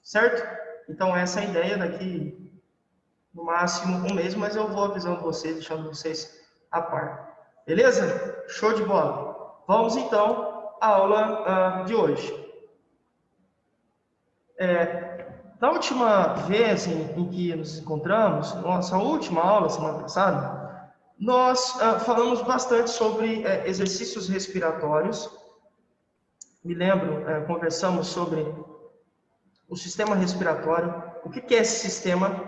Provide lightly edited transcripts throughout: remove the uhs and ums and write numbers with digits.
certo? Então, essa é a ideia daqui, no máximo um mês, mas eu vou avisando vocês, deixando vocês a par. Beleza? Show de bola. Vamos, então, à aula de hoje. Na última vez em que nos encontramos, nossa última aula, semana passada, nós falamos bastante sobre exercícios respiratórios. Me lembro, conversamos sobre o sistema respiratório, o que é esse sistema,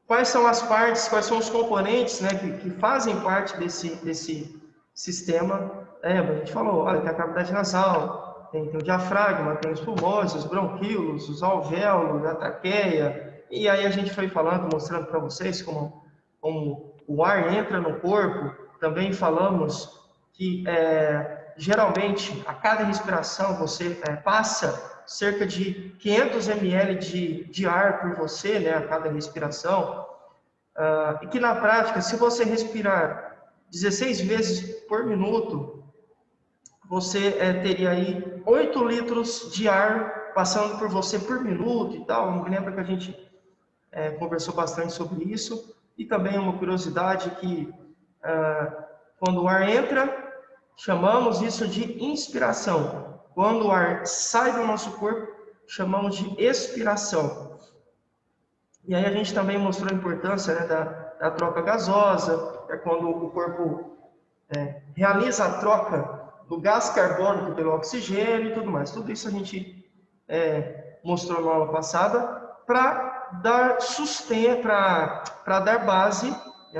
quais são as partes, quais são os componentes, né, que fazem parte desse sistema. A gente falou, olha, tem a cavidade nasal, tem o diafragma, tem os pulmões, os bronquíolos, os alvéolos, a traqueia, e aí a gente foi falando, mostrando para vocês como o ar entra no corpo. Também falamos que geralmente a cada respiração você passa cerca de 500 ml de ar por você, né, a cada respiração, e que na prática, se você respirar 16 vezes por minuto, você teria aí 8 litros de ar passando por você por minuto e tal. Me lembro que a gente conversou bastante sobre isso. E também uma curiosidade que quando o ar entra, chamamos isso de inspiração. Quando o ar sai do nosso corpo, chamamos de expiração. E aí a gente também mostrou a importância, né, da troca gasosa, quando o corpo realiza a troca do gás carbônico pelo oxigênio e tudo mais. Tudo isso a gente mostrou na aula passada para dar sustento, para dar base,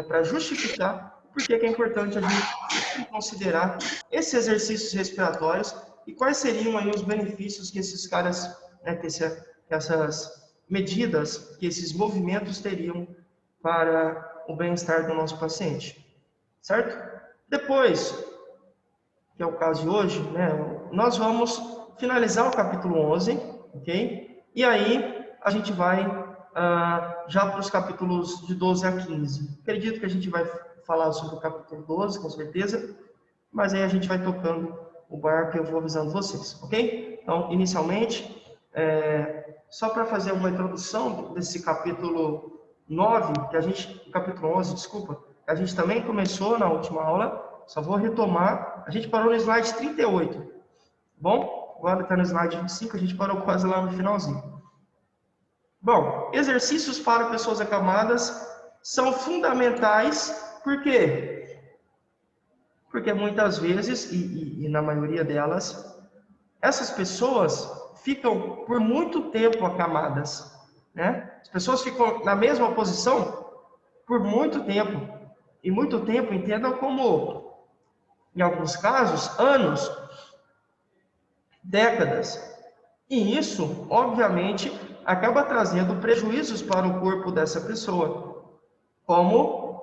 para justificar por que é importante a gente considerar esses exercícios respiratórios e quais seriam aí os benefícios que esses caras, que essas medidas, que esses movimentos teriam para o bem-estar do nosso paciente, certo? Depois, que é o caso de hoje, né, nós vamos finalizar o capítulo 11, ok? E aí a gente vai já para os capítulos de 12 a 15. Acredito que a gente vai falar sobre o capítulo 12, com certeza, mas aí a gente vai tocando o barco e eu vou avisando vocês, ok? Então, inicialmente, só para fazer uma introdução desse capítulo 9, capítulo 11, desculpa, que a gente também começou na última aula, só vou retomar. A gente parou no slide 38, bom? Agora está no slide 25, a gente parou quase lá no finalzinho. Bom, exercícios para pessoas acamadas são fundamentais, por quê? Porque muitas vezes, e na maioria delas, essas pessoas ficam por muito tempo acamadas, né? As pessoas ficam na mesma posição por muito tempo. E muito tempo, entendam como, em alguns casos, anos, décadas. E isso, obviamente, acaba trazendo prejuízos para o corpo dessa pessoa. Como,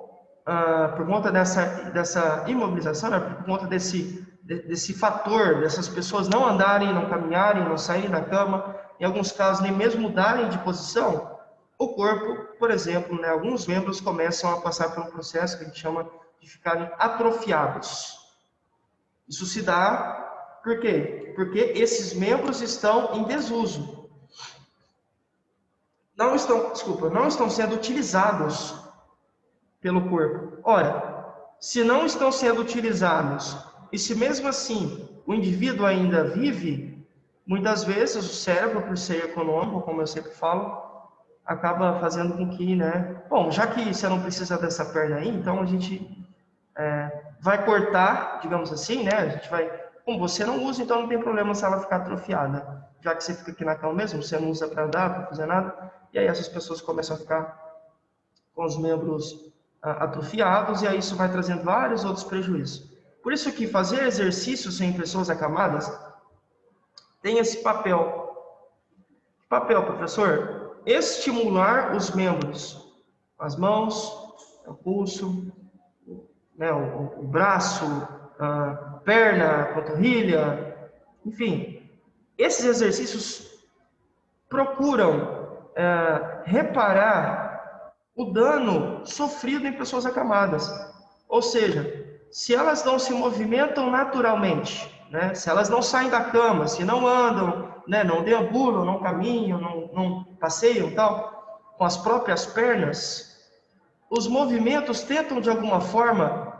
por conta dessa imobilização, né? Por conta desse fator, dessas pessoas não andarem, não caminharem, não saírem da cama, em alguns casos nem mesmo mudarem de posição, o corpo, por exemplo, né, alguns membros começam a passar por um processo que a gente chama de ficarem atrofiados. Isso se dá por quê? Porque esses membros estão em desuso. Não estão sendo utilizados pelo corpo. Ora, se não estão sendo utilizados, e se mesmo assim o indivíduo ainda vive, muitas vezes o cérebro, por ser econômico, como eu sempre falo, acaba fazendo com que, né? Bom, já que você não precisa dessa perna aí, então a gente vai cortar, digamos assim, né? A gente vai, como você não usa, então não tem problema se ela ficar atrofiada. Já que você fica aqui na cama mesmo, você não usa para andar, para fazer nada, e aí essas pessoas começam a ficar com os membros atrofiados, e aí isso vai trazendo vários outros prejuízos. Por isso que fazer exercícios em pessoas acamadas tem esse papel. Que papel, professor? Estimular os membros, as mãos, o pulso, né, o braço, a perna, a panturrilha, enfim. Esses exercícios procuram reparar o dano sofrido em pessoas acamadas. Ou seja, se elas não se movimentam naturalmente, né? Se elas não saem da cama, se não andam, né? Não deambulam, não caminham, não passeiam, tal, com as próprias pernas, os movimentos tentam de alguma forma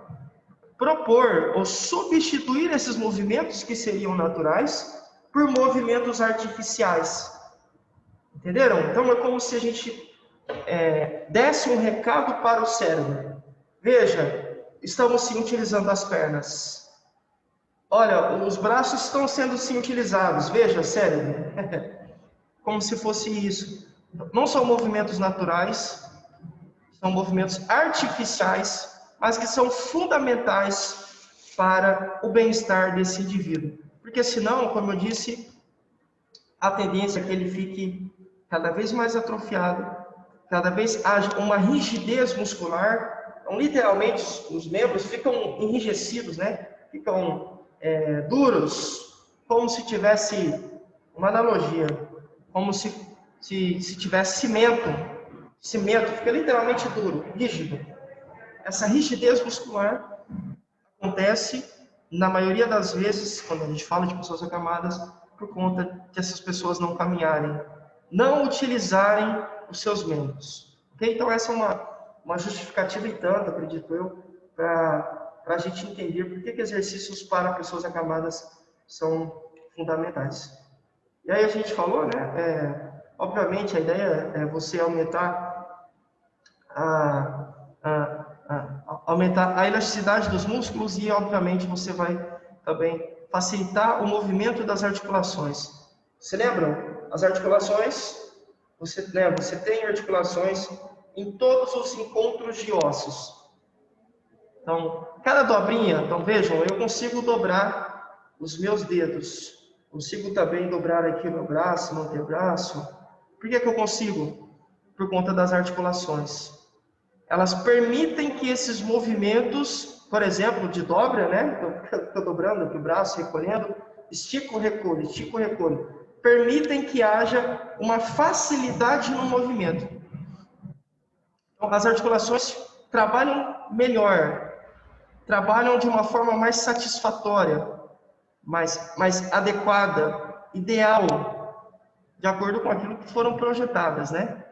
propor ou substituir esses movimentos que seriam naturais por movimentos artificiais. Entenderam? Então é como se a gente desse um recado para o cérebro. Veja, estamos sim utilizando as pernas. Olha, os braços estão sendo sim utilizados. Veja, cérebro. Como se fosse isso. Não são movimentos naturais, são movimentos artificiais, mas que são fundamentais para o bem-estar desse indivíduo. Porque senão, como eu disse, a tendência é que ele fique cada vez mais atrofiado, cada vez haja uma rigidez muscular. Então, literalmente, os membros ficam enrijecidos, né? Ficam duros, como se tivesse, uma analogia, como se tivesse cimento, fica literalmente duro, rígido. Essa rigidez muscular acontece, na maioria das vezes, quando a gente fala de pessoas acamadas, por conta de essas pessoas não caminharem, não utilizarem os seus membros. Okay? Então, essa é uma justificativa e tanto, acredito eu, para a gente entender por que exercícios para pessoas acamadas são fundamentais. E aí a gente falou, né? Obviamente, a ideia é você aumentar aumentar a elasticidade dos músculos e, obviamente, você vai também facilitar o movimento das articulações. Se lembram? As articulações, você tem articulações em todos os encontros de ossos. Então, cada dobrinha, então vejam, eu consigo dobrar os meus dedos. Consigo também dobrar aqui o meu braço, no antebraço. Por que eu consigo? Por conta das articulações. Elas permitem que esses movimentos, por exemplo, de dobra, né? Estou dobrando aqui o braço, recolhendo, estico, recolho. Permitem que haja uma facilidade no movimento. Então, as articulações trabalham melhor, trabalham de uma forma mais satisfatória, mais adequada, ideal, de acordo com aquilo que foram projetadas, né?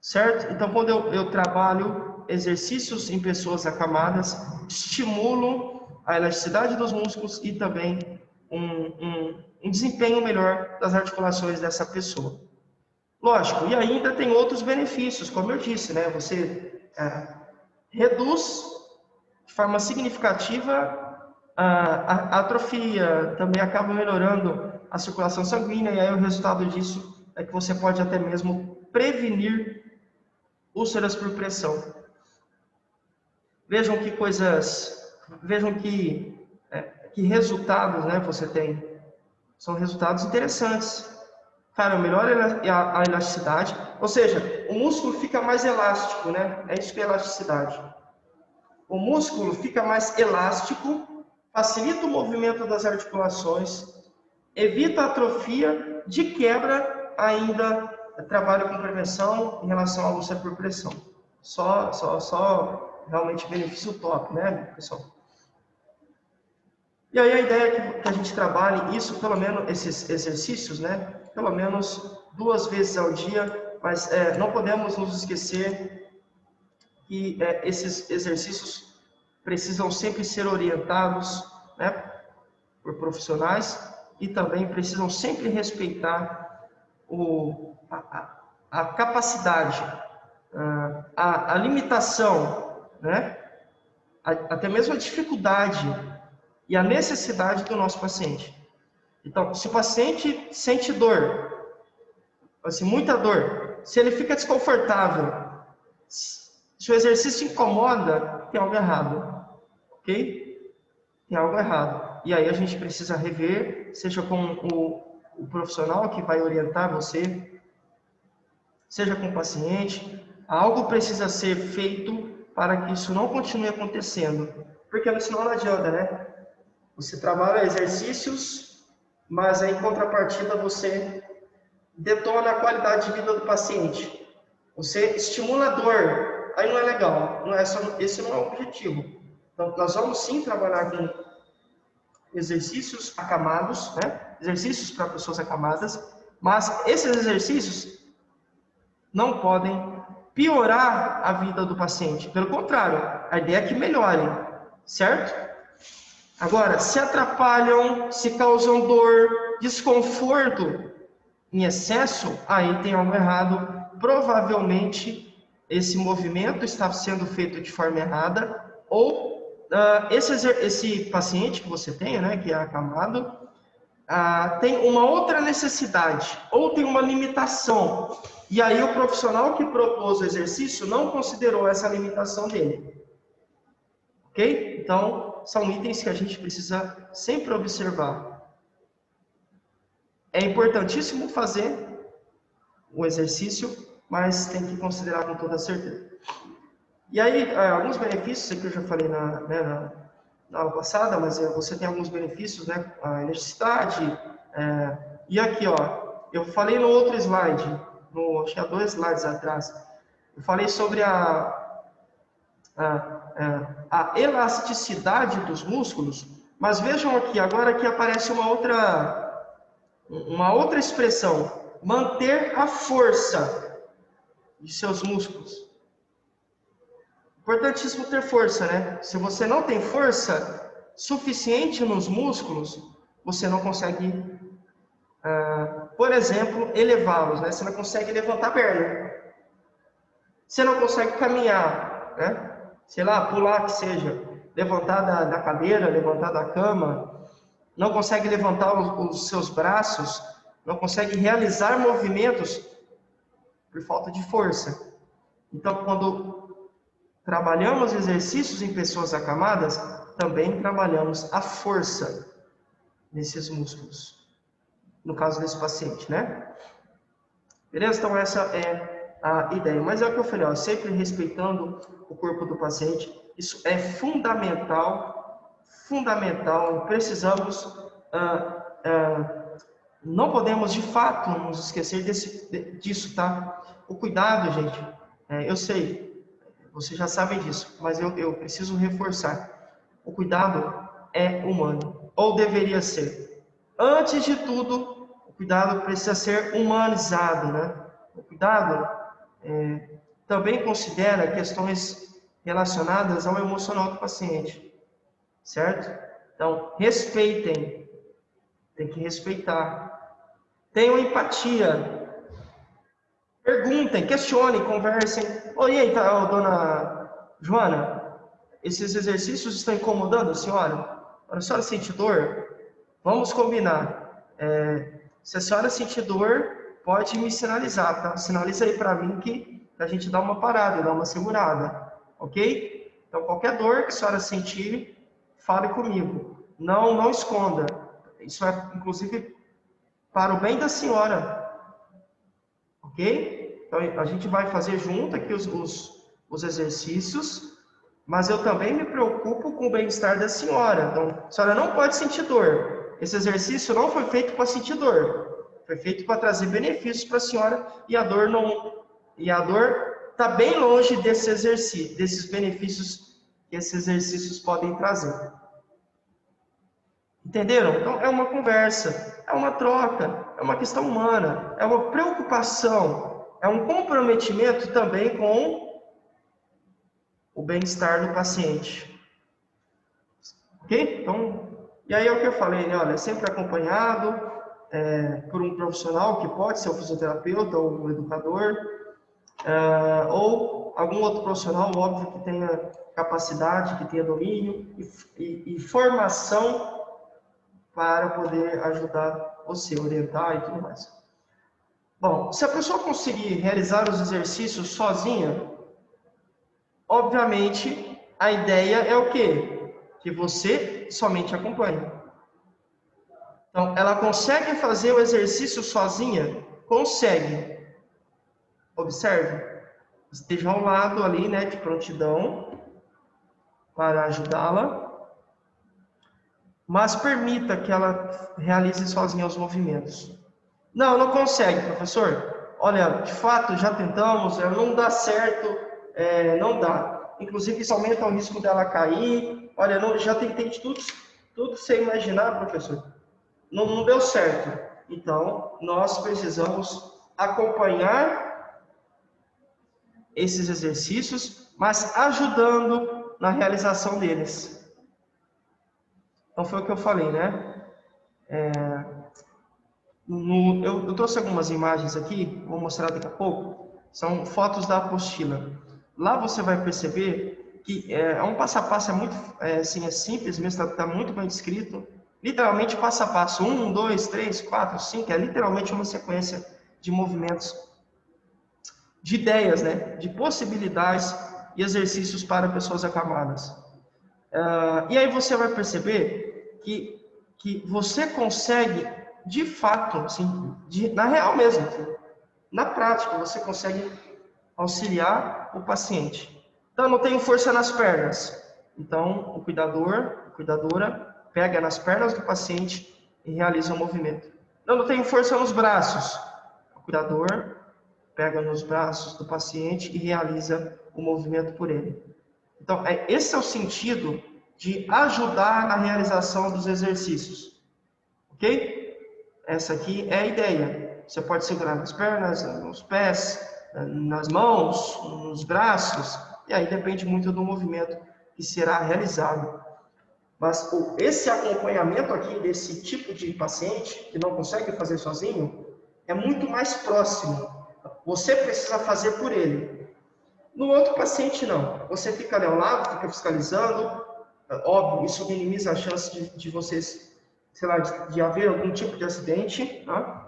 Certo? Então, quando eu trabalho exercícios em pessoas acamadas, estimulo a elasticidade dos músculos e também um desempenho melhor das articulações dessa pessoa. Lógico, e ainda tem outros benefícios, como eu disse, né? Você reduz de forma significativa a atrofia, também acaba melhorando a circulação sanguínea, e aí o resultado disso é que você pode até mesmo prevenir úlceras por pressão. Vejam que resultados, né, você tem. São resultados interessantes. Cara, melhora a elasticidade, ou seja, o músculo fica mais elástico, né? É isso que é elasticidade. O músculo fica mais elástico, facilita o movimento das articulações, evita a atrofia, de quebra ainda trabalha com prevenção em relação à úlcera por pressão. Só realmente benefício top, né, pessoal? E aí a ideia é que a gente trabalhe isso, pelo menos esses exercícios, né? Pelo menos 2 vezes ao dia, mas não podemos nos esquecer que esses exercícios precisam sempre ser orientados, né, por profissionais e também precisam sempre respeitar a capacidade, a limitação, né, até mesmo a dificuldade e a necessidade do nosso paciente. Então, se o paciente sente dor, assim, muita dor, se ele fica desconfortável, se o exercício incomoda, tem algo errado, ok? Tem algo errado. E aí a gente precisa rever, seja com o profissional que vai orientar você, seja com o paciente, algo precisa ser feito para que isso não continue acontecendo. Porque senão não adianta, né? Você trabalha exercícios, mas aí, em contrapartida, você detona a qualidade de vida do paciente. Você estimula a dor, aí não é legal. Esse não é o objetivo. Então, nós vamos sim trabalhar com exercícios acamados, né? Exercícios para pessoas acamadas, mas esses exercícios não podem piorar a vida do paciente. Pelo contrário, a ideia é que melhorem, certo? Agora, se atrapalham, se causam dor, desconforto em excesso, aí tem algo errado. Provavelmente esse movimento está sendo feito de forma errada, ou esse paciente que você tem, né, que é acamado, tem uma outra necessidade, ou tem uma limitação. E aí o profissional que propôs o exercício não considerou essa limitação dele. Ok? Então, são itens que a gente precisa sempre observar. É importantíssimo fazer o exercício, mas tem que considerar com toda certeza. E aí, alguns benefícios, que eu já falei na aula passada, mas você tem alguns benefícios, né? A elasticidade. E aqui, ó, eu falei no outro slide, acho que há 2 slides atrás, eu falei sobre a elasticidade dos músculos, mas vejam aqui, agora que aparece uma outra expressão, manter a força de seus músculos. Importantíssimo ter força, né? Se você não tem força suficiente nos músculos, você não consegue, por exemplo, elevá-los, né? Você não consegue levantar a perna. Você não consegue caminhar, né? Sei lá, pular que seja, levantar da cadeira, levantar da cama, não consegue levantar os seus braços, não consegue realizar movimentos por falta de força. Então, quando trabalhamos exercícios em pessoas acamadas, também trabalhamos a força nesses músculos. No caso desse paciente, né? Beleza? Então, essa é a ideia. Mas é o que eu falei, ó, sempre respeitando o corpo do paciente. Isso é fundamental, fundamental. Precisamos, não podemos, de fato, nos esquecer disso, tá? O cuidado, gente, eu sei, vocês já sabem disso, mas eu preciso reforçar. O cuidado é humano, ou deveria ser. Antes de tudo, o cuidado precisa ser humanizado, né? O cuidado também considera questões relacionadas ao emocional do paciente, certo? Então, respeitem, tem que respeitar. Tenham empatia. Perguntem, questionem, conversem. Orienta, dona Joana, esses exercícios estão incomodando a senhora? A senhora sente dor? Vamos combinar. Se a senhora sentir dor, pode me sinalizar, tá? Sinaliza aí para mim que a gente dá uma parada, dá uma segurada, ok? Então, qualquer dor que a senhora sentir, fale comigo. Não esconda. Isso é, inclusive, para o bem da senhora, ok? Então, a gente vai fazer junto aqui os exercícios, mas eu também me preocupo com o bem-estar da senhora. Então, a senhora não pode sentir dor. Esse exercício não foi feito para sentir dor. Foi feito para trazer benefícios para a senhora e a dor está bem longe desses benefícios que esses exercícios podem trazer. Entenderam? Então, é uma conversa, é uma troca, é uma questão humana, é uma preocupação, é um comprometimento também com o bem-estar do paciente. Ok? Então, e aí é o que eu falei, né? Olha, é sempre acompanhado por um profissional que pode ser o fisioterapeuta ou o educador, ou algum outro profissional, óbvio, que tenha capacidade, que tenha domínio e formação para poder ajudar você, orientar e tudo mais. Bom, se a pessoa conseguir realizar os exercícios sozinha, obviamente a ideia é o quê? Que você somente acompanhe. Então, ela consegue fazer o exercício sozinha? Consegue. Observe. Esteja ao lado ali, né, de prontidão para ajudá-la. Mas permita que ela realize sozinha os movimentos. Não consegue, professor. Olha, de fato, já tentamos, não dá certo, não dá. Inclusive, isso aumenta o risco dela cair. Olha, já tentei de Tudo que você imaginar, professor, não deu certo. Então, nós precisamos acompanhar esses exercícios, mas ajudando na realização deles. Então, foi o que eu falei, né? Eu trouxe algumas imagens aqui, vou mostrar daqui a pouco. São fotos da apostila. Lá você vai perceber que é um passo a passo, assim, é simples mesmo, está muito bem descrito. Literalmente passo a passo, 1, 2, 3, 4, 5, é literalmente uma sequência de movimentos, de ideias, né? De possibilidades e exercícios para pessoas acamadas. E aí você vai perceber que você consegue, de fato, assim, na real mesmo, na prática, você consegue auxiliar o paciente. Então, eu não tenho força nas pernas. Então, o cuidador, a cuidadora, pega nas pernas do paciente e realiza o movimento. Eu não tenho força nos braços. O cuidador pega nos braços do paciente e realiza o movimento por ele. Então, esse é o sentido de ajudar na realização dos exercícios. Ok? Essa aqui é a ideia. Você pode segurar nas pernas, nos pés, nas mãos, nos braços, e aí depende muito do movimento que será realizado. Mas esse acompanhamento aqui desse tipo de paciente que não consegue fazer sozinho é muito mais próximo. Você precisa fazer por ele. No outro paciente, não. Você fica ali ao lado, fica fiscalizando. Óbvio, isso minimiza a chance de vocês, sei lá, de haver algum tipo de acidente, né?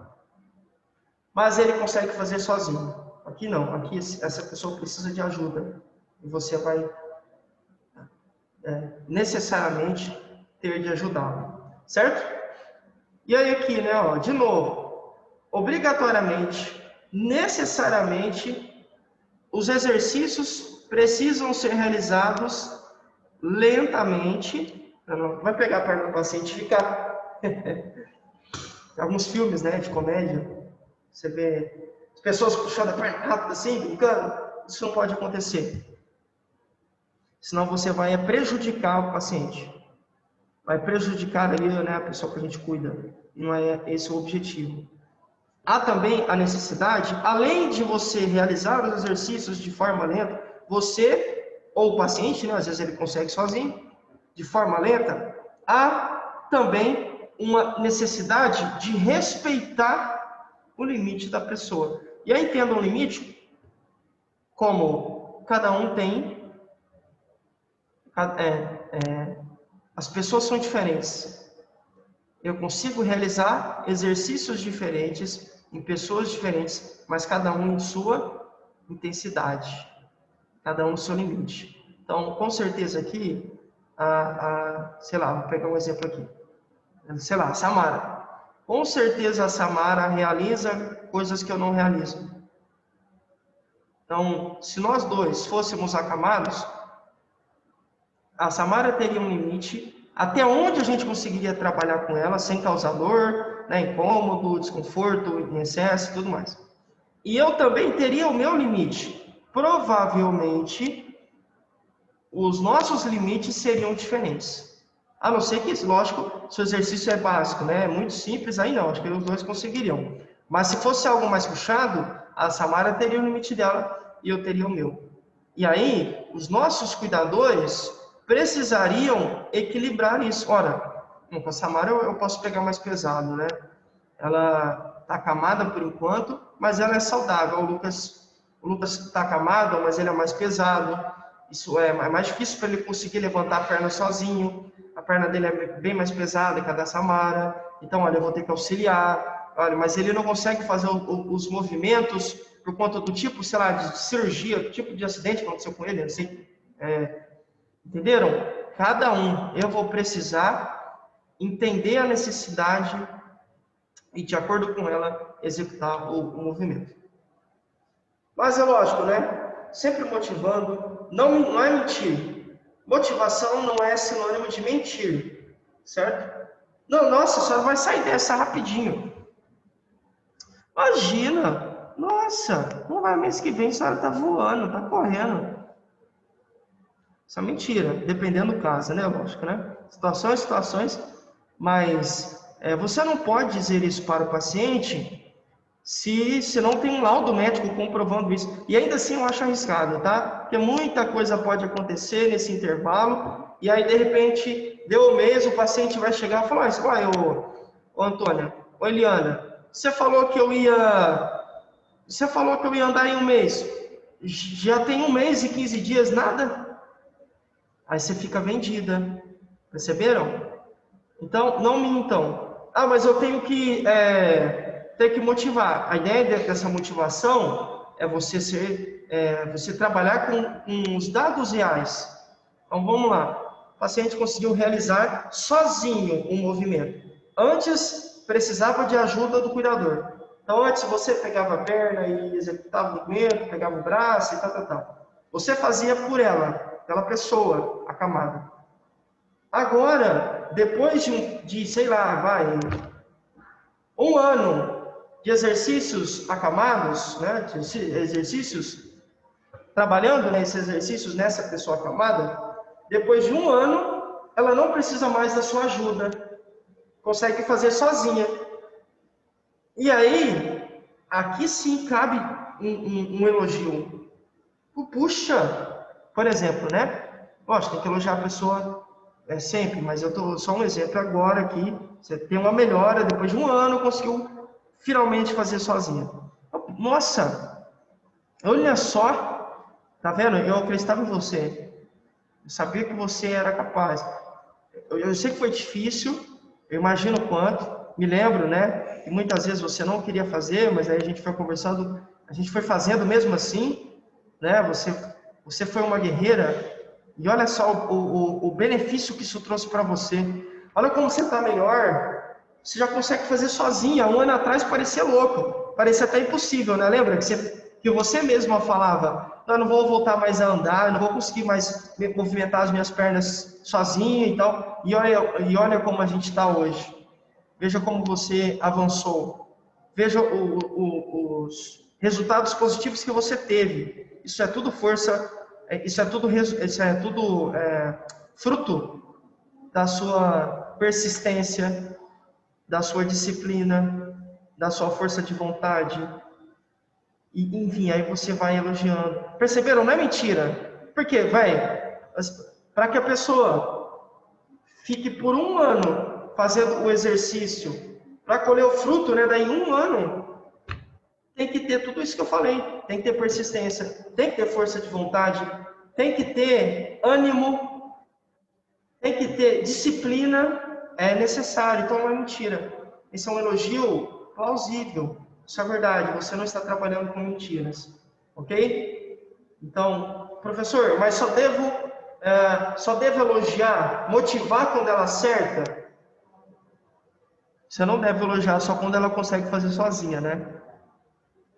Mas ele consegue fazer sozinho. Aqui não. Aqui essa pessoa precisa de ajuda. E você vai necessariamente ter de ajudá-lo. Certo? E aí aqui, né, ó, de novo, obrigatoriamente, necessariamente, os exercícios precisam ser realizados lentamente. Vai pegar a perna do paciente e ficar... Alguns filmes, né, de comédia, você vê as pessoas puxando a perna rápido assim, brincando. Isso não pode acontecer. Senão você vai prejudicar o paciente. Vai prejudicar ali, né, a pessoa que a gente cuida. Não é esse o objetivo. Há também a necessidade, além de você realizar os exercícios de forma lenta, você, ou o paciente, né, às vezes ele consegue sozinho, de forma lenta, há também uma necessidade de respeitar o limite da pessoa. E aí entenda o limite como cada um tem, as pessoas são diferentes. Eu consigo realizar exercícios diferentes em pessoas diferentes, mas cada um em sua intensidade, cada um no seu limite. Então, com certeza aqui, sei lá, vou pegar um exemplo aqui. Sei lá, Samara. Com certeza a Samara realiza coisas que eu não realizo. Então, se nós dois fôssemos acamados, a Samara teria um limite até onde a gente conseguiria trabalhar com ela sem causar dor, né, incômodo, desconforto, em excesso e tudo mais. E eu também teria o meu limite. Provavelmente, os nossos limites seriam diferentes. A não ser que, lógico, se o exercício é básico, né, é muito simples, aí não, acho que os dois conseguiriam. Mas se fosse algo mais puxado, a Samara teria o limite dela e eu teria o meu. E aí, os nossos cuidadores precisariam equilibrar isso. Ora, com a Samara eu posso pegar mais pesado, né? Ela está acamada por enquanto, mas ela é saudável. O Lucas está acamado, mas ele é mais pesado. Isso é mais difícil para ele conseguir levantar a perna sozinho. A perna dele é bem mais pesada que a da Samara. Então, olha, eu vou ter que auxiliar. Olha, mas ele não consegue fazer os movimentos por conta do tipo, sei lá, de cirurgia, do tipo de acidente que aconteceu com ele, assim. Entenderam? Cada um, eu vou precisar entender a necessidade e, de acordo com ela, executar o movimento. Mas é lógico, né? Sempre motivando, não é mentir. Motivação não é sinônimo de mentir, certo? Não, nossa, a senhora vai sair dessa rapidinho. Imagina, nossa, não vai mês que vem, a senhora tá voando, tá correndo. Isso é mentira, dependendo do caso, né? Lógico, né? Situações, mas você não pode dizer isso para o paciente se não tem um laudo médico comprovando isso. E ainda assim eu acho arriscado, tá? Porque muita coisa pode acontecer nesse intervalo, e aí de repente, deu um mês, o paciente vai chegar e falar, ô Antônia, ô Eliana, você falou que eu ia andar em um mês. Já tem um mês e 15 dias, nada? Aí você fica vendida. Perceberam? Então, não mintam. Ah, mas eu tenho que ter que motivar. A ideia dessa motivação é você trabalhar com os dados reais. Então, vamos lá. O paciente conseguiu realizar sozinho um movimento. Antes, precisava de ajuda do cuidador. Então, antes você pegava a perna e executava o movimento, pegava o braço e tal. Você fazia por ela, pela pessoa acamada. Agora, depois sei lá, um ano de exercícios acamados, né, de exercícios, trabalhando nesses exercícios nessa pessoa acamada, depois de um ano, ela não precisa mais da sua ajuda, consegue fazer sozinha. E aí, aqui sim cabe um elogio. Puxa, por exemplo, né? Lógico, tem que elogiar a pessoa sempre, mas eu estou só um exemplo agora aqui. Você tem uma melhora, depois de um ano, conseguiu finalmente fazer sozinha. Nossa, olha só, tá vendo? Eu acreditava em você. Eu sabia que você era capaz. Eu sei que foi difícil, eu imagino o quanto. Me lembro, né? Que muitas vezes você não queria fazer, mas aí a gente foi conversando, a gente foi fazendo mesmo assim, né? Você foi uma guerreira. E olha só o benefício que isso trouxe para você. Olha como você está melhor. Você já consegue fazer sozinha. Um ano atrás parecia louco. Parecia até impossível, né? Lembra que você mesma falava, não vou voltar mais a andar, não vou conseguir mais movimentar as minhas pernas sozinha e tal. E olha como a gente está hoje. Veja como você avançou. Veja os resultados positivos que você teve. Isso é tudo força. Isso é tudo fruto da sua persistência, da sua disciplina, da sua força de vontade. E, enfim, aí você vai elogiando. Perceberam? Não é mentira. Por quê? Para que a pessoa fique por um ano fazendo o exercício, para colher o fruto, né? Daí um ano, tem que ter tudo isso que eu falei. Tem que ter persistência, tem que ter força de vontade, tem que ter ânimo, tem que ter disciplina, é necessário. Então não é mentira. Esse é um elogio plausível. Isso é verdade, você não está trabalhando com mentiras. Ok? Então, professor, mas só devo elogiar, motivar quando ela acerta? Você não deve elogiar só quando ela consegue fazer sozinha, né?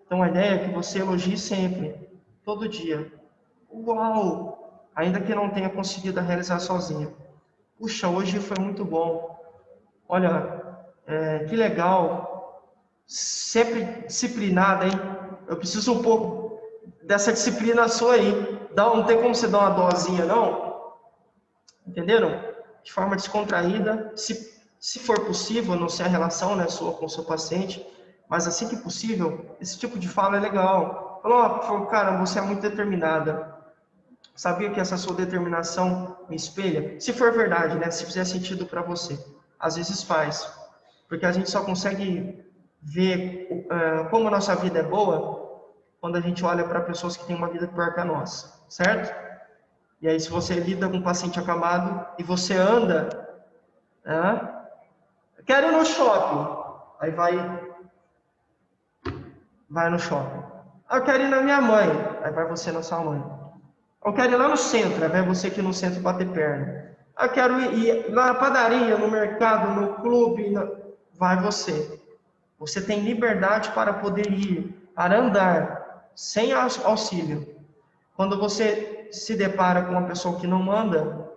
Então a ideia é que você elogie sempre, todo dia. Uau! Ainda que não tenha conseguido realizar sozinha. Puxa, hoje foi muito bom. Olha, que legal. Sempre disciplinada, hein? Eu preciso um pouco dessa disciplina sua aí. Não tem como você dar uma dosinha, não? Entenderam? De forma descontraída. Se for possível, não sei a relação, né, sua com o seu paciente, mas assim que possível, esse tipo de fala é legal. Falou, cara, você é muito determinada. Sabia que essa sua determinação me espelha? Se for verdade, né? Se fizer sentido para você. Às vezes faz. Porque a gente só consegue ver como a nossa vida é boa quando a gente olha para pessoas que têm uma vida pior que a nossa. Certo? E aí, se você lida com um paciente acamado e você anda, quero ir no shopping. Aí vai no shopping. Eu quero ir na minha mãe. Aí vai você na sua mãe. Eu quero ir lá no centro, vai você aqui no centro bater perna. Eu quero ir na padaria, no mercado, no clube, vai você. Você tem liberdade para poder ir, para andar, sem auxílio. Quando você se depara com uma pessoa que não anda,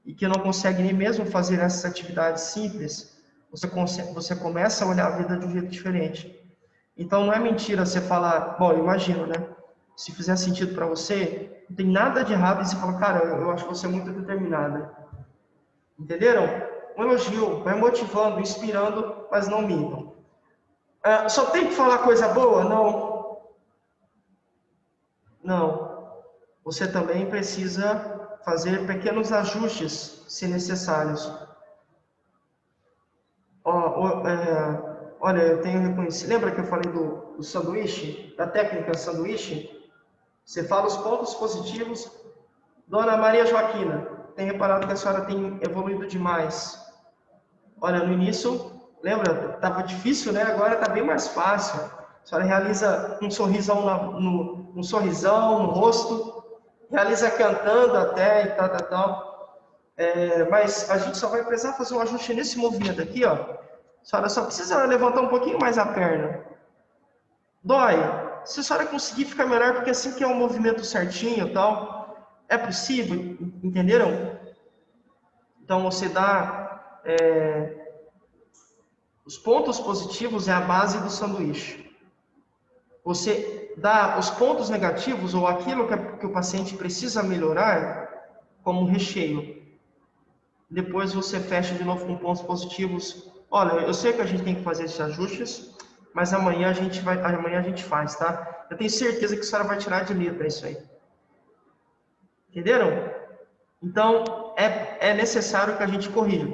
e que não consegue nem mesmo fazer essas atividades simples, você começa a olhar a vida de um jeito diferente. Então não é mentira você falar, bom, eu imagino, né? Se fizer sentido para você, não tem nada de errado em você falar, cara, eu acho você muito determinada. Entenderam? Um elogio, vai motivando, inspirando, mas não mintam. Só tem que falar coisa boa? Não. Não. Você também precisa fazer pequenos ajustes, se necessários. Olha, eu tenho reconhecido. Lembra que eu falei do sanduíche? Da técnica sanduíche? Você fala os pontos positivos. Dona Maria Joaquina, tem reparado que a senhora tem evoluído demais. Olha, no início, lembra, estava difícil, né? Agora está bem mais fácil. A senhora realiza um sorrisão um sorrisão no rosto, realiza cantando até e tal. Mas a gente só vai precisar fazer um ajuste nesse movimento aqui, ó. A senhora só precisa levantar um pouquinho mais a perna. Dói. Se a senhora conseguir, fica melhor, porque assim que é um movimento certinho e tal, é possível, entenderam? Então você dá... os pontos positivos é a base do sanduíche. Você dá os pontos negativos ou aquilo que o paciente precisa melhorar como recheio. Depois você fecha de novo com pontos positivos. Olha, eu sei que a gente tem que fazer esses ajustes, mas amanhã a gente faz, tá? Eu tenho certeza que a senhora vai tirar de letra isso aí. Entenderam? Então, é necessário que a gente corrija.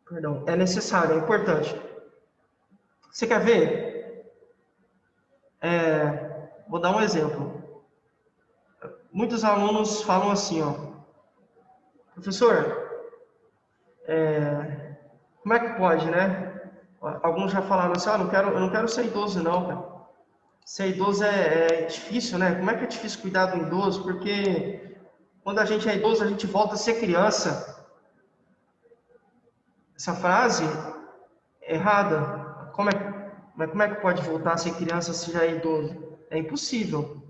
Perdão, é necessário, é importante. Você quer ver? Vou dar um exemplo. Muitos alunos falam assim, ó, professor, como é que pode, né? Alguns já falaram assim, eu não quero ser idoso não, cara. Ser idoso é difícil, né? Como é que é difícil cuidar do idoso? Porque quando a gente é idoso, a gente volta a ser criança. Essa frase é errada. Como é que pode voltar a ser criança se já é idoso? É impossível,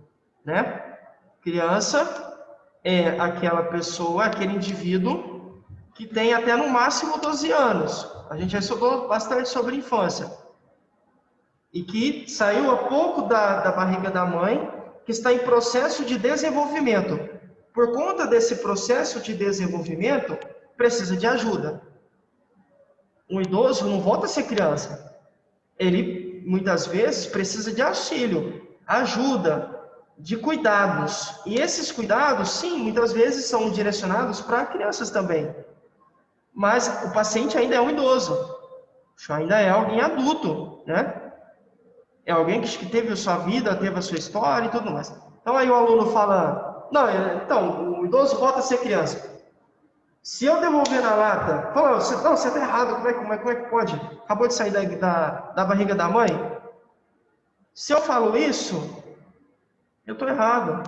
né? Criança é aquela pessoa, aquele indivíduo que tem até no máximo 12 anos. A gente já estudou bastante sobre infância. E que saiu há pouco da barriga da mãe, que está em processo de desenvolvimento. Por conta desse processo de desenvolvimento, precisa de ajuda. Um idoso não volta a ser criança. Ele, muitas vezes, precisa de auxílio, ajuda, de cuidados. E esses cuidados, sim, muitas vezes são direcionados para crianças também. Mas o paciente ainda é um idoso. Ainda é alguém adulto, né? É alguém que teve a sua vida, teve a sua história e tudo mais. Então aí o aluno fala, não, então, o idoso volta a ser criança. Se eu devolver na lata, fala, você está errado, como é que pode? Acabou de sair da barriga da mãe? Se eu falo isso, eu estou errado.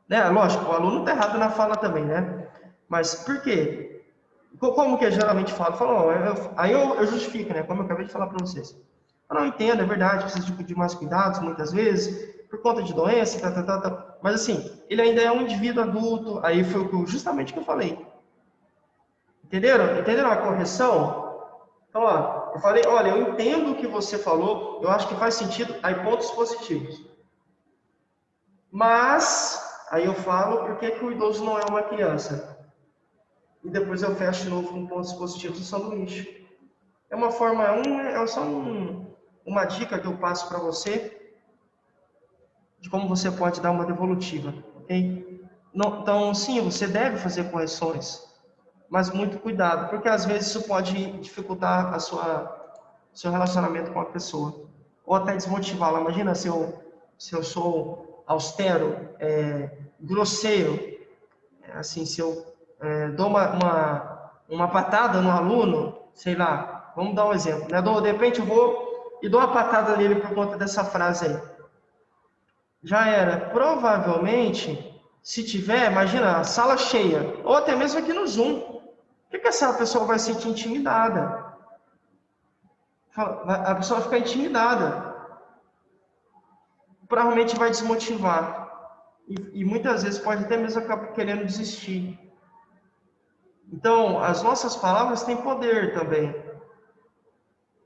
Né? Lógico, o aluno está errado na fala também, né? Mas por quê? Como que eu geralmente falo? Aí eu justifico, né? Como eu acabei de falar para vocês. Eu não entendo, é verdade, precisa de mais cuidados muitas vezes, por conta de doença, Mas assim, ele ainda é um indivíduo adulto, aí foi justamente o que eu falei. Entenderam? Entenderam a correção? Então, ó, eu falei, olha, eu entendo o que você falou, eu acho que faz sentido, aí pontos positivos. Mas, aí eu falo, por que o idoso não é uma criança? E depois eu fecho de novo com pontos positivos do sanduíche. É uma forma, é só uma dica que eu passo para você de como você pode dar uma devolutiva, ok? Não, então, sim, você deve fazer correções, mas muito cuidado, porque às vezes isso pode dificultar seu relacionamento com a pessoa, ou até desmotivá-la. Imagina se eu sou austero, grosseiro, assim, se eu dou uma patada no aluno, sei lá, vamos dar um exemplo, né? De repente eu vou e dou uma patada nele por conta dessa frase aí. Já era, provavelmente, se tiver, imagina, a sala cheia, ou até mesmo aqui no Zoom, o que essa pessoa vai se sentir intimidada? A pessoa vai ficar intimidada. Provavelmente vai desmotivar. E muitas vezes pode até mesmo acabar querendo desistir. Então, as nossas palavras têm poder também.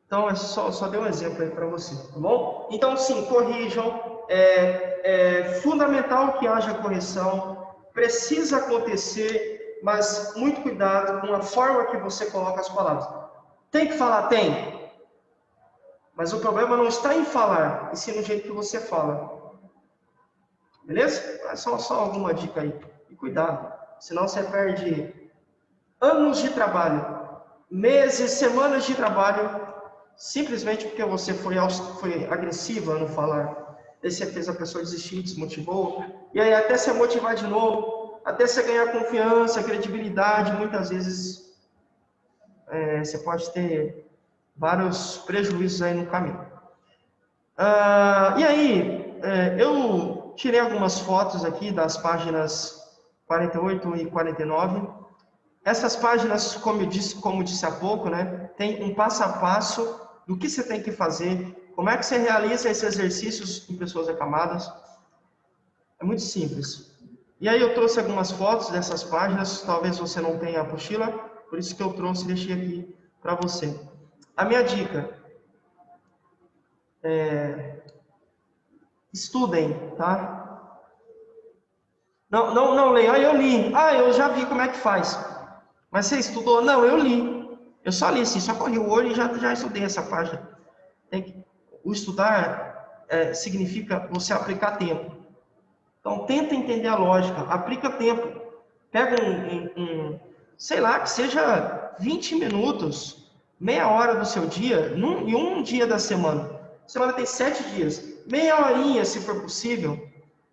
Então, só dei um exemplo aí para você, tá bom? Então, sim, corrijam. É fundamental que haja correção. Precisa acontecer. mas muito cuidado com a forma que você coloca as palavras. Tem que falar? Tem. Mas o problema não está em falar, e sim no jeito que você fala. Beleza? É só alguma dica aí. E cuidado, senão você perde anos de trabalho, meses, semanas de trabalho, simplesmente porque você foi agressiva no falar. Daí você fez a pessoa desistir, desmotivou, e aí até você motivar de novo, até você ganhar confiança, credibilidade, muitas vezes você pode ter vários prejuízos aí no caminho. E aí, eu tirei algumas fotos aqui das páginas 48 e 49. Essas páginas, como disse há pouco, né, tem um passo a passo do que você tem que fazer, como é que você realiza esses exercícios em pessoas acamadas. É muito simples. E aí eu trouxe algumas fotos dessas páginas, talvez você não tenha a apostila, por isso que eu trouxe e deixei aqui para você. A minha dica é: estudem, tá? Não leiam. Eu li. Eu já vi como é que faz. Mas você estudou? Não, eu li. Eu só li, assim, só corri o olho e já estudei essa página. O estudar significa você aplicar tempo. Então, tenta entender a lógica, aplica tempo. Pega sei lá, que seja 20 minutos, meia hora do seu dia, em um dia da semana. A semana tem 7 dias. Meia horinha, se for possível.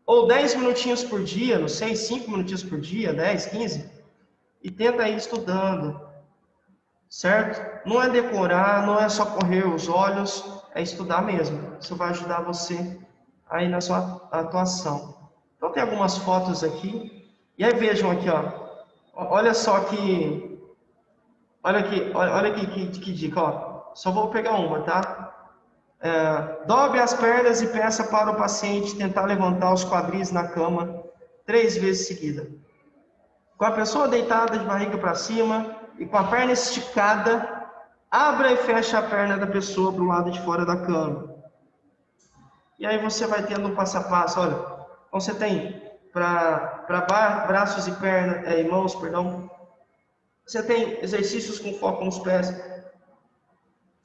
Ou 10 minutinhos por dia, não sei, 5 minutinhos por dia, 10, 15. E tenta ir estudando, certo? Não é decorar, não é só correr os olhos, é estudar mesmo. Isso vai ajudar você aí na sua atuação. Então tem algumas fotos aqui. E aí vejam aqui, ó. Olha só que... Olha aqui que dica, ó. Só vou pegar uma, tá? Dobre as pernas e peça para o paciente tentar levantar os quadris na cama 3 vezes seguida. Com a pessoa deitada de barriga para cima e com a perna esticada, abra e fecha a perna da pessoa para o lado de fora da cama. E aí você vai tendo um passo a passo. Olha, então você tem para braços e pernas, e mãos, perdão. Você tem exercícios com foco nos pés,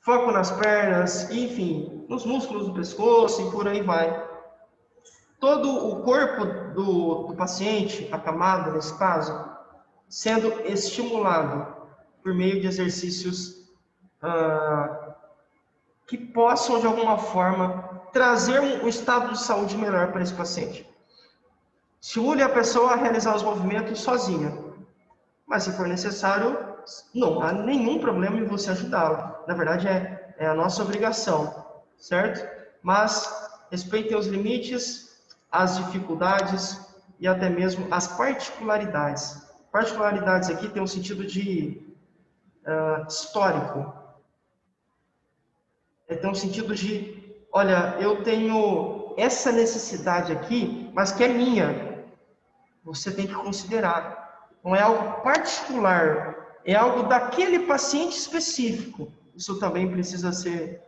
foco nas pernas, enfim, nos músculos do pescoço e por aí vai. Todo o corpo do paciente, acamado nesse caso, sendo estimulado por meio de exercícios que possam, de alguma forma, trazer um estado de saúde melhor para esse paciente. Estimule a pessoa a realizar os movimentos sozinha, mas se for necessário, não há nenhum problema em você ajudá-la. Na verdade, é a nossa obrigação, certo? Mas respeitem os limites, as dificuldades e até mesmo as particularidades. Particularidades aqui tem um sentido de histórico. Tem um sentido de, olha, eu tenho essa necessidade aqui, mas que é minha. Você tem que considerar. Não é algo particular, é algo daquele paciente específico. Isso também precisa ser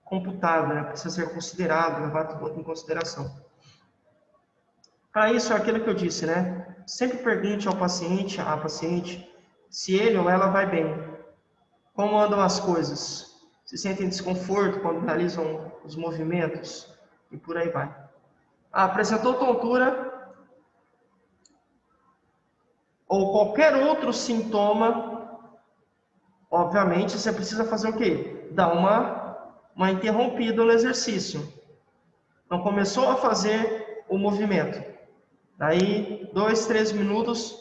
computado, né? Precisa ser considerado, levado em consideração. Para isso, é aquilo que eu disse, né? Sempre pergunte ao paciente, à paciente, se ele ou ela vai bem. Como andam as coisas? Se sentem desconforto quando realizam os movimentos? E por aí vai. Apresentou tontura ou qualquer outro sintoma, obviamente você precisa fazer o quê? Dar uma interrompida no exercício. Então começou a fazer o movimento. Daí, 2, 3 minutos,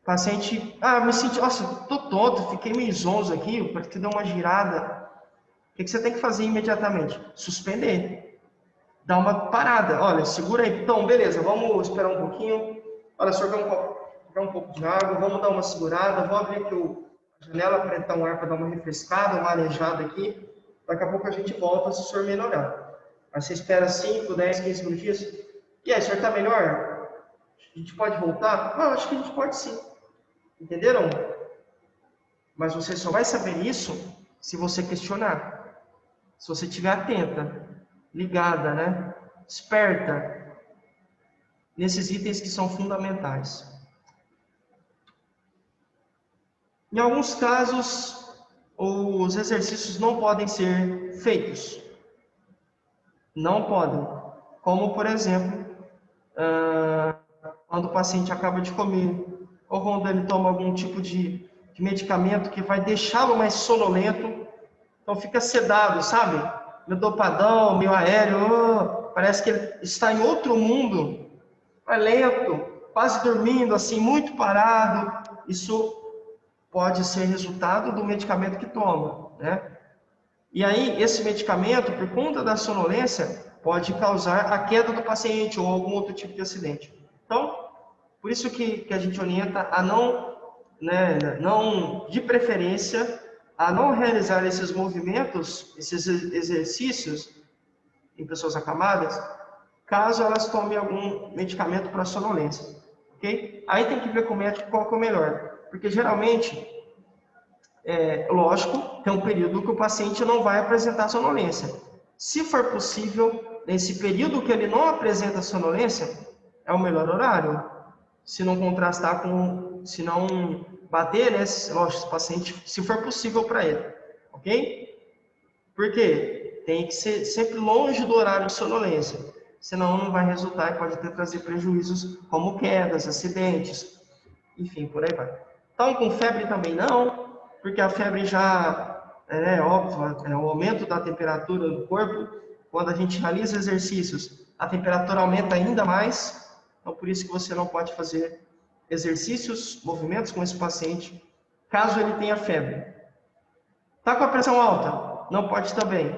o paciente, me senti, nossa, tô tonto, fiquei meio zonzo aqui, parece que deu uma girada. O que você tem que fazer imediatamente? Suspender. Dar uma parada. Olha, segura aí. Então, beleza, vamos esperar um pouquinho. Olha, só pegar um pouco de água, vamos dar uma segurada, vou abrir aqui a janela para entrar um ar para dar uma refrescada, uma arejada aqui. Daqui a pouco a gente volta se o senhor melhorar. Aí você espera 5, 10, 15 minutinhos. E aí, o senhor está melhor? A gente pode voltar? Não, acho que a gente pode sim. Entenderam? Mas você só vai saber isso se você questionar. Se você estiver atenta, ligada, né? Esperta nesses itens que são fundamentais. Em alguns casos, os exercícios não podem ser feitos. Não podem. Como, por exemplo, quando o paciente acaba de comer, ou quando ele toma algum tipo de medicamento que vai deixá-lo mais sonolento, então fica sedado, sabe? Meio dopadão, meio aéreo, parece que ele está em outro mundo, é lento, quase dormindo, assim, muito parado. Isso pode ser resultado do medicamento que toma, né? E aí, esse medicamento, por conta da sonolência, pode causar a queda do paciente ou algum outro tipo de acidente. Então, por isso que a gente orienta a não, né, não, de preferência, a não realizar esses movimentos, esses exercícios em pessoas acamadas, caso elas tomem algum medicamento para sonolência, ok? Aí tem que ver com o médico qual que é o melhor, porque geralmente, lógico, tem um período que o paciente não vai apresentar sonolência. Se for possível, nesse período que ele não apresenta sonolência, é o melhor horário. Se não contrastar com, se não bater, né, lógico, o paciente, se for possível para ele, ok? Por quê? Tem que ser sempre longe do horário de sonolência, senão não vai resultar e pode trazer prejuízos como quedas, acidentes, enfim, por aí vai. Então, com febre também não, porque a febre já, óbvio, é o aumento da temperatura do corpo. Quando a gente realiza exercícios, a temperatura aumenta ainda mais. Então, por isso que você não pode fazer exercícios, movimentos com esse paciente, caso ele tenha febre. Está com a pressão alta? Não pode também.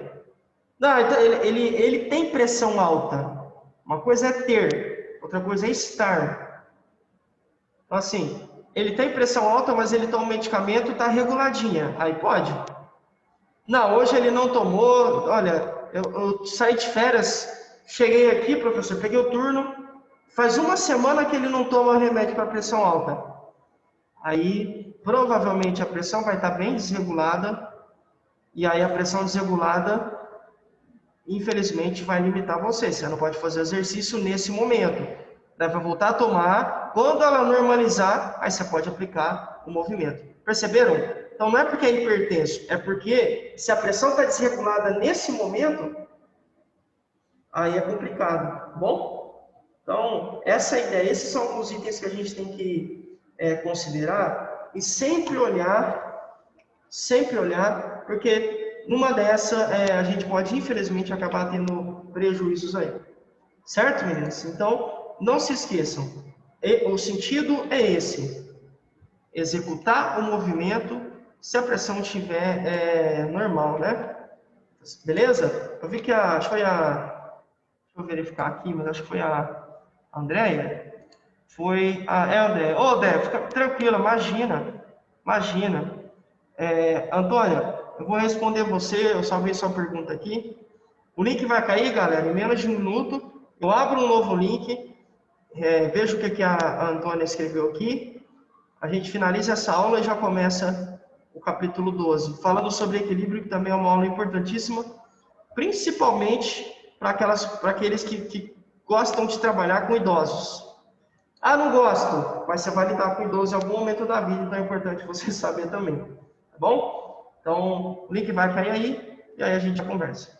Não, então ele tem pressão alta. Uma coisa é ter, outra coisa é estar. Então, assim, ele tem pressão alta, mas ele toma um medicamento e está reguladinha. Aí pode? Não, hoje ele não tomou. Olha, eu saí de férias, cheguei aqui, professor, peguei o turno. Faz uma semana que ele não toma remédio para pressão alta. Aí, provavelmente, a pressão vai estar bem desregulada. E aí, a pressão desregulada, infelizmente, vai limitar você. Você não pode fazer exercício nesse momento. Vai voltar a tomar. Quando ela normalizar, aí você pode aplicar o movimento. Perceberam? Então, não é porque é hipertenso, é porque se a pressão está desregulada nesse momento, aí é complicado, tá bom? Então, essa é a ideia. Esses são os itens que a gente tem que considerar e sempre olhar, porque numa dessa a gente pode, infelizmente, acabar tendo prejuízos aí. Certo, meninas? Então, não se esqueçam. O sentido é esse. Executar o movimento se a pressão estiver normal, né? Beleza? Eu vi que acho que foi deixa eu verificar aqui, mas acho que foi a Andréia. André. Ô, André, fica tranquila, imagina. Antônia, eu vou responder você, eu salvei sua pergunta aqui. O link vai cair, galera, em menos de um minuto. Eu abro um novo link, vejo o que a Antônia escreveu aqui. A gente finaliza essa aula e já começa o capítulo 12, falando sobre equilíbrio, que também é uma aula importantíssima, principalmente para aqueles que gostam de trabalhar com idosos. Ah, não gosto, mas você vai lidar com idoso em algum momento da vida, então é importante você saber também, tá bom? Então, o link vai cair aí e aí a gente já conversa.